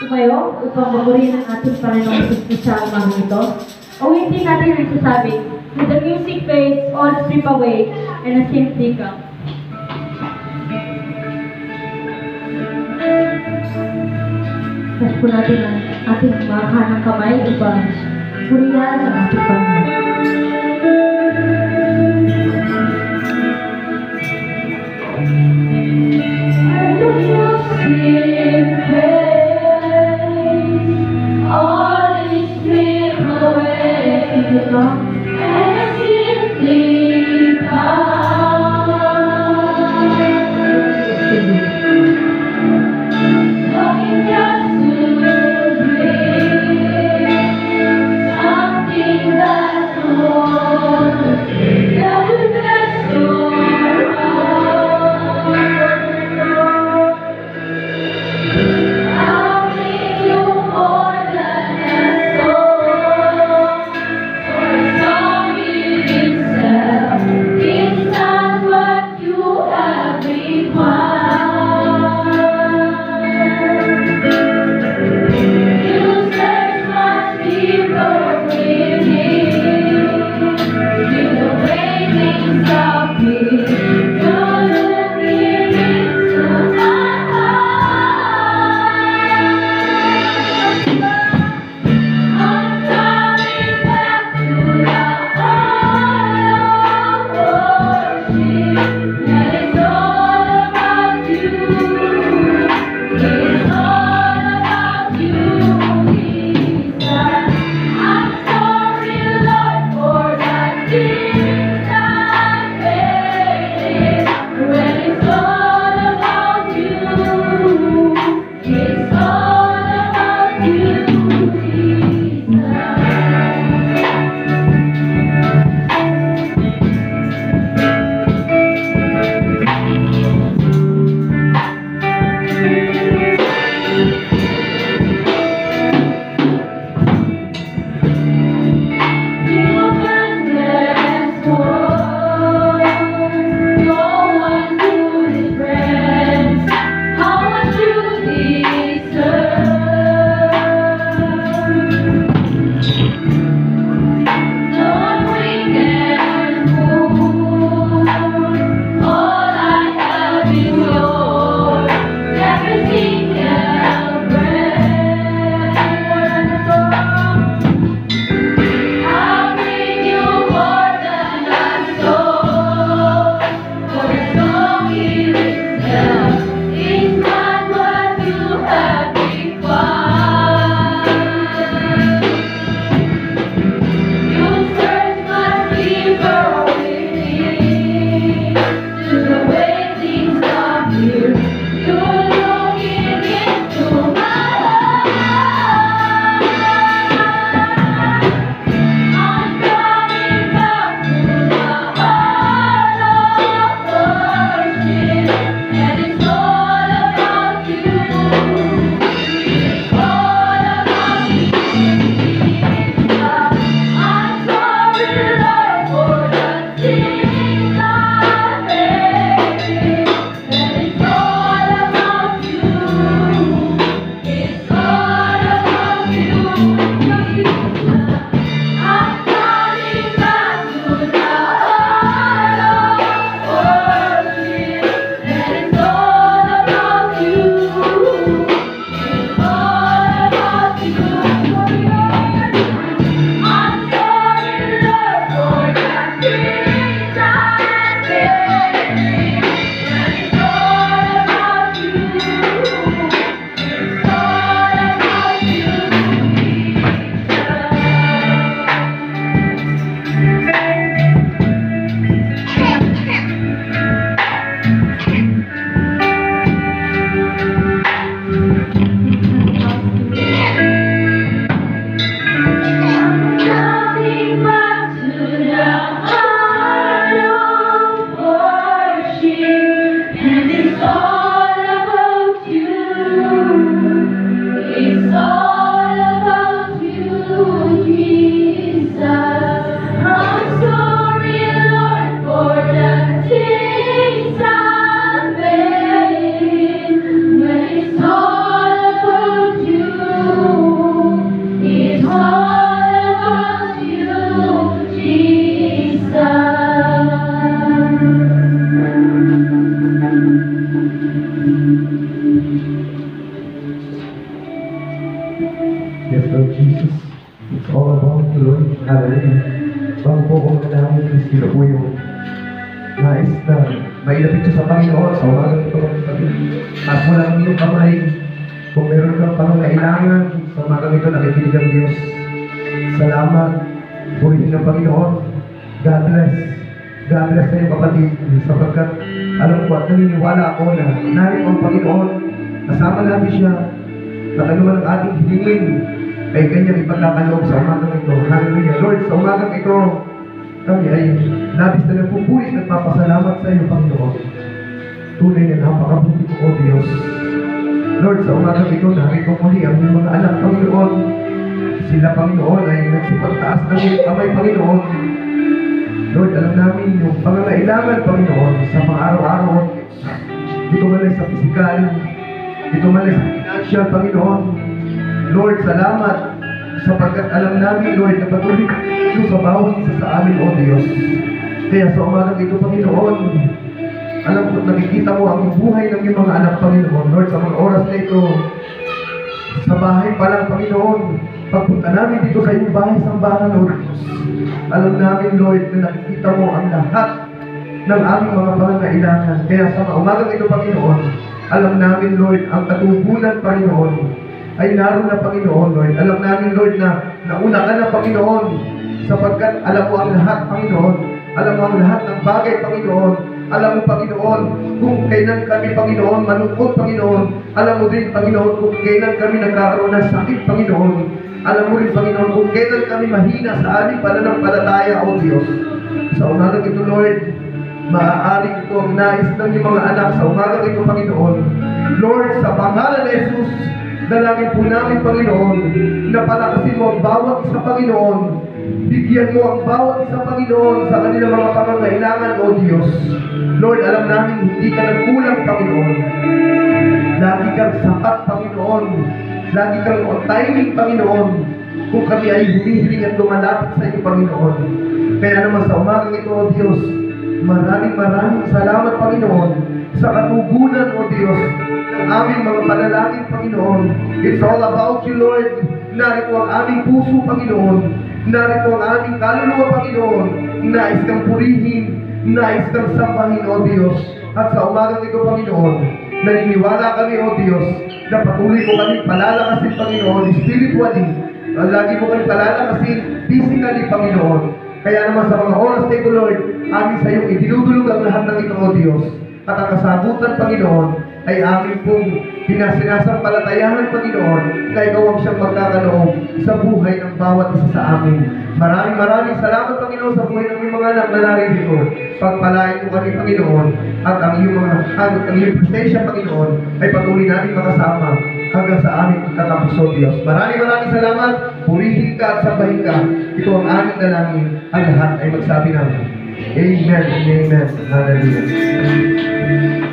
tumayo upang papurihin ang ating Panginoong Kristo sa umagang ito? O hindi natin nagsasabi, with the music fades, all strip away, and a simply come. Tapos po natin ang ating mga kanang kamay upang purihan ang ating Panginoon. Something that Jesus. It's all about you, Lord. Hallelujah. Bago po kong manalangin, sino po yung nais na mailapit siya sa Panginoon sa umagang ito mga kapatid. At mo lang iyong kamay kung meron kang pangangailangan sa umagang ito, nakikinig ang Diyos. Salamat. Purihin ng Panginoon. God bless. God bless sa iyo kapatid. Sapagkat alam ko at naniniwala ako na narito ang Panginoon. Kasama natin siya. At ano man ang ating hilingin ay kanyang ipagkakaloob sa umagang ito. Hallelujah. Lord, sa umagang ito, kami ay labis na nagpupulis at papasalamat sa iyo, Panginoon. Tunay na napakabuti ko, O Diyos. Lord, sa umagang ito, narito muli ang iyong mga anak, Panginoon. Sila, Panginoon, ay nagsipagtaas ng iyong kamay, Panginoon. Lord, alam namin yung pangangailangan, Panginoon, sa pang-araw-araw. Dito man ay sa pisikal, dito man ay sa financial, Panginoon. Lord, salamat sapagkat alam namin, Lord, na patuloy ito sa bawat isa sa amin, O Diyos. Kaya sa umagang ito, Panginoon, alam ko, nakikita mo ang buhay ng iyong mga anak, Panginoon. Lord, sa mga oras na ito, sa bahay pa lang, Panginoon, pagpunta namin dito sa iyong bahay sambahan, O Diyos. Alam namin, Lord, na nakikita mo ang lahat ng aming mga pangangailangan. Kaya sa umagang ito, Panginoon, alam namin, Lord, ang katubunan, Panginoon, ay naroon na, Panginoon, Lord. Alam namin, Lord, na nauna ka na, Panginoon, sapagkat alam mo ang lahat, Panginoon. Alam mo ang lahat ng bagay, Panginoon. Alam mo, Panginoon, kung kailan kami, Panginoon, malungkot, Panginoon. Alam mo din, Panginoon, kung kailan kami nagkaroon ng sakit, Panginoon. Alam mo rin, Panginoon, kung kailan kami mahina sa aming pananampalataya, O Diyos. Sa umagang ito, Lord, maaaring ito ang nais ng iyong mga anak sa umagang ito, Panginoon. Lord, sa pangalan ni Jesus, dalangin po namin, Panginoon, na palakasin mo ang bawat isa, Panginoon. Bigyan mo ang bawat isa, Panginoon, sa kanilang mga pangangailangan, O Diyos. Lord, alam namin hindi ka nagkulang, Panginoon. Lagi kang sapat, Panginoon. Lagi kang on timing, Panginoon. Kung kami ay humihiling at lumalapit sa iyo, Panginoon. Kaya naman sa umagang ito, O Diyos, maraming salamat, Panginoon, sa katugunan, O Diyos, ng aming mga panalangin, Panginoon. It's all about you, Lord. Narito ang aming puso, Panginoon. Narito ang aming kaluluwa, Panginoon. Nais kang purihin, nais kang sambahin, O Diyos. At sa umagang ito, Panginoon, naniniwala kami, O Diyos, na patuloy mo kami palalakasin, Panginoon, spiritually. Lagi mo kami palalakasin physically, Panginoon. Kaya naman sa mga oras na ito, Lord, amin sa iyong idinudulog ang lahat ng ito, O Diyos. At ang kasagutan, Panginoon, ay amin pong sinasampalatayahan, Panginoon, na ikaw ang siyang magkakaloob sa buhay ng bawat isa sa amin. Maraming salamat, Panginoon, sa buhay ng iyong mga anak na narito. Pagpalain mo kami, Panginoon, at ang iyong presensya, Panginoon, ay patuloy natin makasama hanggang sa aming pagkatapos, O Diyos. Maraming salamat. Purihin ka at sambahin ka. Ito ang aming dalangin. Ang lahat ay magsabi namin. Amen and amen. Hallelujah.